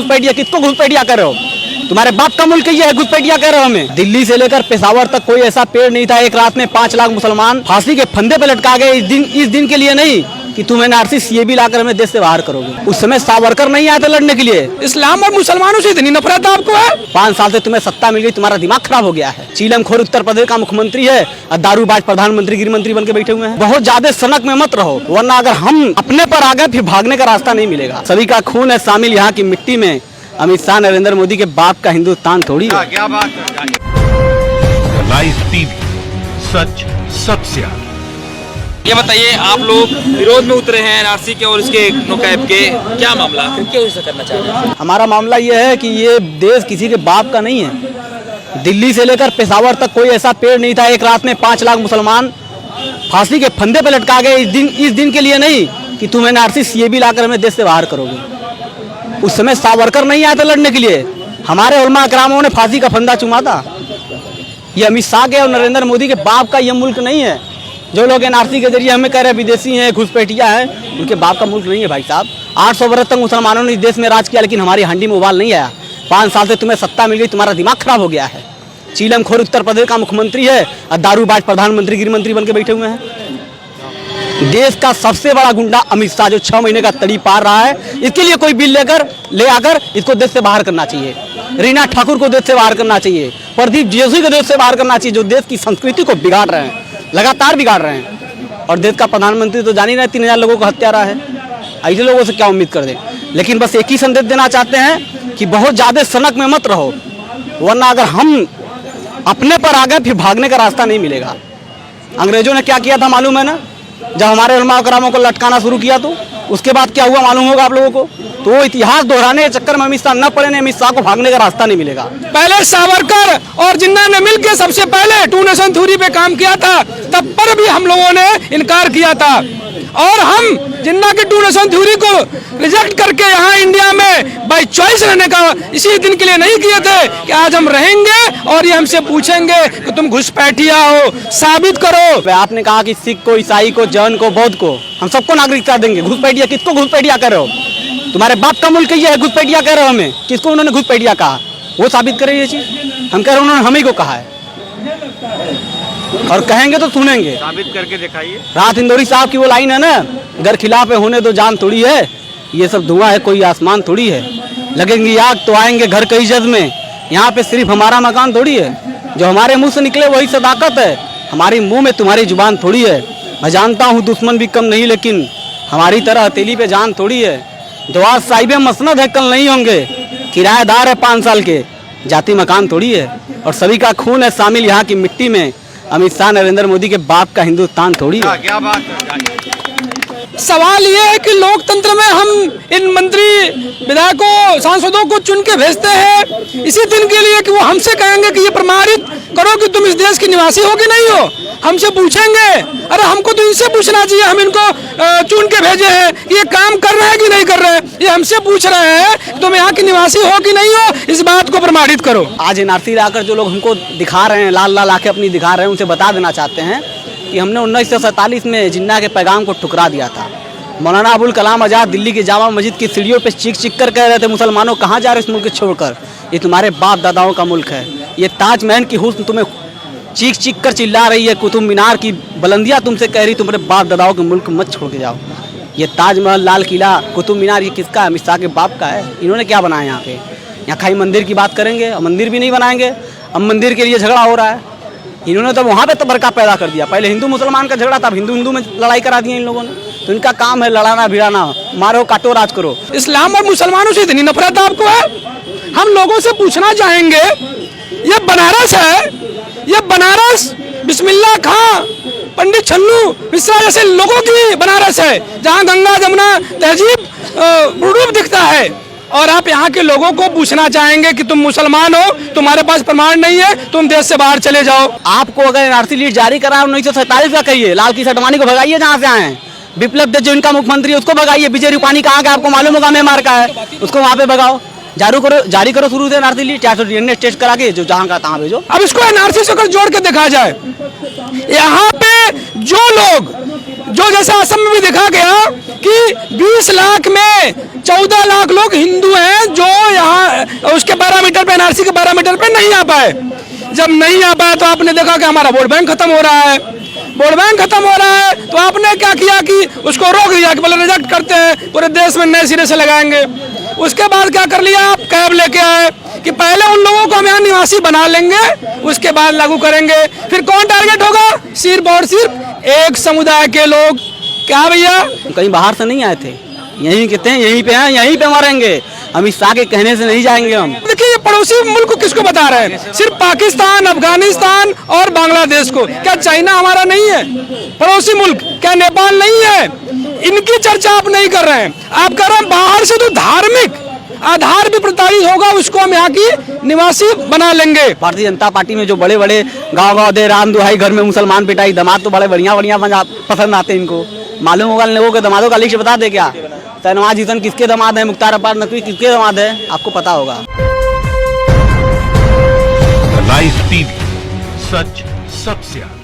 घुसपैठिया, किसको घुसपैठिया कर रहे हो? तुम्हारे बाप का मुल्क ये है, घुसपैठिया कह रहे हो हमें? दिल्ली से लेकर पेशावर तक कोई ऐसा पेड़ नहीं था, एक रात में 5 लाख मुसलमान फांसी के फंदे पे लटका गए। इस दिन के लिए नहीं कि तुम एनआरसी सीएबी लाकर हमें देश से बाहर करोगे। उस समय सावरकर नहीं आए थे लड़ने के लिए। इस्लाम और मुसलमानों से इतनी नफरत आपको है? 5 साल से तुम्हें सत्ता मिल गई, तुम्हारा दिमाग खराब हो गया है। चीलमखोर उत्तर प्रदेश का मुख्यमंत्री है और दारूबाज प्रधानमंत्री गृह मंत्री बन के बैठे हुए हैं। बहुत ज्यादा सनक में मत रहो, वरना अगर हम अपने पर आ गए फिर भागने का रास्ता नहीं मिलेगा। सभी का खून है शामिल यहाँ की मिट्टी में। अमित शाह नरेंद्र मोदी के बाप का हिंदुस्तान थोड़ी है। क्या बात है। लाइव टीवी, सच सबसे आगे। ये बताइए, आप लोग विरोध में उतरे हैं एनआरसी के और इसके नोकैब के, क्या मामला, क्यों इसे करना चाह रहे हैं? हमारा मामला ये है कि ये देश किसी के बाप का नहीं है। दिल्ली से लेकर पेशावर तक कोई ऐसा पेड़ नहीं था, एक रात में 5 लाख मुसलमान फांसी के फंदे पे लटका गए। इस दिन के लिए नहीं कि तुम एनआरसी सीएबी लाकर हमें देश से बाहर करोगे। उस समय सावरकर नहीं आए थे लड़ने के लिए, हमारे उलमा अकरामों ने फांसी का फंदा चुमा था। ये अमित शाह के और नरेंद्र मोदी के बाप का ये मुल्क नहीं है। जो लोग एनआरसी के जरिए हमें कह रहे हैं विदेशी हैं, घुसपैठिया हैं, उनके बाप का मुल्क नहीं है भाई साहब। 800 वर्ष तक मुसलमानों ने इस देश में राज किया, लेकिन हमारी हंडी में उबाल नहीं आया। 5 साल से तुम्हें सत्ता मिल गई, तुम्हारा दिमाग खराब हो गया है। चीलमखोर उत्तर प्रदेश का मुख्यमंत्री है और दारूबाज प्रधानमंत्री गृह मंत्री बन के बैठे हुए हैं। देश का सबसे बड़ा गुंडा अमित शाह जो 6 महीने का तड़ी पार रहा है, इसके लिए कोई बिल ले आकर इसको देश से बाहर करना चाहिए। रीना ठाकुर को देश से बाहर करना चाहिए। प्रदीप जोशी को देश से बाहर करना चाहिए, जो देश की संस्कृति को बिगाड़ रहे हैं, लगातार बिगाड़ रहे हैं। और देश का प्रधानमंत्री तो जान ही रहे 3000 लोगों को हत्यारा है। ऐसे लोगों से क्या उम्मीद कर दे। लेकिन बस एक ही संदेश देना चाहते हैं कि बहुत ज्यादा सनक में मत रहो, वरना अगर हम अपने पर आ गए फिर भागने का रास्ता नहीं मिलेगा। अंग्रेजों ने क्या किया था मालूम है ना? जब हमारे उलमा अकरामों को लटकाना शुरू किया तो उसके बाद क्या हुआ मालूम होगा आप लोगों को। तो वो इतिहास दोहराने के चक्कर में अमित शाह न पड़े, अमित शाह को भागने का रास्ता नहीं मिलेगा। पहले सावरकर और जिन्ना ने मिलकर सबसे पहले 2 नेशन थ्योरी पे काम किया था, तब पर भी हम लोगों ने इनकार किया था। और हम जिन्ना के 2 नेशन थ्योरी को रिजेक्ट करके यहाँ इंडिया में बाय चॉइस रहने का इसी दिन के लिए नहीं किए थे कि आज हम रहेंगे और ये हमसे पूछेंगे कि तुम घुसपैठिया हो, साबित करो। आपने कहा कि सिख को, ईसाई को, जैन को, बौद्ध को, हम सबको नागरिकता देंगे। घुसपैठिया, किसको घुसपैठिया कर रहे हो? तुम्हारे बाप का मुल्क ये है, घुसपैठिया कह रहे हो हमें? किसको उन्होंने घुसपैठिया कहा? वो साबित करे ये चीज। हम कह रहे हैं उन्होंने हम ही को कहा है, और कहेंगे तो सुनेंगे। साबित करके दिखाइए। राहत इंदौरी साहब की वो लाइन है ना, घर खिलाफ होने दो जान थोड़ी है, ये सब धुआं है कोई आसमान थोड़ी है। लगेंगी आग तो आएंगे घर कई जज में, यहाँ पे सिर्फ हमारा मकान थोड़ी है। जो हमारे मुंह से निकले वही सदाकत है, हमारी मुंह में तुम्हारी जुबान थोड़ी है। मैं जानता हूँ दुश्मन भी कम नहीं, लेकिन हमारी तरह हथेली पे जान थोड़ी है। दुआ साहिब मसनद है, कल नहीं होंगे, किराएदार है 5 साल के, जाति मकान थोड़ी है। और सभी का खून है शामिल यहाँ की मिट्टी में। अमित शाह नरेंद्र मोदी के बाप का हिंदुस्तान थोड़ी है। क्या बात है। सवाल ये है कि लोकतंत्र में हम इन मंत्री, विधायकों, सांसदों को चुन के भेजते हैं इसी दिन के लिए कि वो हमसे कहेंगे कि ये प्रमाणित करो कि तुम इस देश के निवासी हो कि नहीं हो। हमसे पूछेंगे, अरे हमको तो इनसे पूछना चाहिए, हम इनको चुन के भेजे हैं कि ये काम कर रहे हैं कि नहीं कर रहे हैं। ये हमसे पूछ रहे हैं कि तुम यहाँ के निवासी हो कि नहीं हो, इस बात को प्रमाणित करो। आज एनआरसी लाकर जो लोग हमको दिखा रहे हैं, लाल लाल आंखें अपनी दिखा रहे हैं, उनसे बता देना चाहते हैं कि हमने 1947 में जिन्ना के पैगाम को ठुकरा दिया था। मौलाना अबुल कलाम आज़ाद दिल्ली की जामा मस्जिद की सीढ़ियों पे चीख कर कह रहे थे, मुसलमानों कहाँ जा रहे इस मुल्क छोड़कर, ये तुम्हारे बाप दादाओं का मुल्क है। ये ताजमहल की हुस्न तुम्हें चीख कर चिल्ला रही है, कुतुब मीनार की बुलंदियाँ तुमसे कह रही तुम्हारे बाप दादाओं के मुल्क मत छोड़ के जाओ। ये ताजमहल, लाल किला, कुतुब मीनार, ये किसका है? अमित शाह के बाप का है। इन्होंने क्या बनाया यहाँ पे? यहाँ खाली मंदिर की बात करेंगे, मंदिर भी नहीं बनाएंगे। अब मंदिर के लिए झगड़ा हो रहा है, इन्होंने तो वहाँ पे तबरका पैदा कर दिया। पहले हिंदू मुसलमान का झगड़ा था, हिंदू में लड़ाई करा दी इन लोगों ने। तो इनका काम है लड़ाना भिड़ाना, मारो काटो राज करो। इस्लाम और मुसलमानों से इतनी नफरत आपको है? हम लोगों से पूछना चाहेंगे, ये बनारस है, ये बनारस बिस्मिल्लाह खां, पंडित छन्नू मिश्रा जैसे लोगों की बनारस है, जहाँ गंगा जमुना तहजीब रूप दिखता है। और आप यहाँ के लोगों को पूछना चाहेंगे कि तुम मुसलमान हो, तुम्हारे पास प्रमाण नहीं है, तुम देश से बाहर चले जाओ। आपको अगर एनआरसी लीड जारी करा 1947 का, कहिए लाल किशन अडवाणी को भगाइए जहाँ से आए हैं। विप्लव देव जो इनका मुख्यमंत्री है उसको भगाइए। विजय रूपानी कहाँ का आपको मालूम होगा, म्यांमार का है, उसको वहाँ पे भगाओ। जारी करो शुरू से एनआरसी लीड, 400 डीएनए टेस्ट करा के जो जहाँ का तहाँ भेजो। अब इसको एनआरसी से जोड़ के देखा जाए। यहाँ पे जो लोग, जो जैसा असम में भी देखा गया कि 20 लाख में 14 लाख लोग हिंदू हैं जो यहाँ पे एनआरसी के 12 मीटर पे नहीं आ पाए। जब नहीं आ पाए तो आपने देखा कि हमारा वोट बैंक खत्म हो रहा है। वोट बैंक खत्म हो रहा है तो आपने क्या किया कि उसको रोक दिया कि बोले रिजेक्ट करते हैं, पूरे देश में नए सिरे से लगाएंगे। उसके बाद क्या कर लिया, आप कैब लेके आए कि पहले उन लोगों को हम यहाँ निवासी बना लेंगे, उसके बाद लागू करेंगे। फिर कौन टारगेट होगा, सिर्फ और सिर्फ एक समुदाय के लोग। क्या भैया, कहीं बाहर से नहीं आए थे, यहीं कहते हैं, यहीं पे हैं, यहीं पे मरेंगे। अमित शाह के कहने से नहीं जाएंगे हम। देखिए ये पड़ोसी मुल्क को किसको बता रहे हैं, सिर्फ पाकिस्तान, अफगानिस्तान और बांग्लादेश को। क्या चाइना हमारा नहीं है पड़ोसी मुल्क, क्या नेपाल नहीं है? इनकी चर्चा आप नहीं कर रहे हैं, आप कर रहे हैं बाहर से तो धार्मिक आधार भी प्रताड़ित होगा, उसको हम यहाँ की निवासी बना लेंगे। भारतीय जनता पार्टी में जो बड़े बड़े गाँव दे राम दुहाई, घर में मुसलमान पिटाई, दामाद तो बड़े बढ़िया पसंद आते हैं इनको। मालूम होगा लोगों के दामादों का लिस्ट बता दे क्या, शहनवाज हुसैन किसके दामाद है, मुख्तार अब्बास नकवी किसके दामाद है, आपको पता होगा। लाइव टीवी, सच सबसे आगे।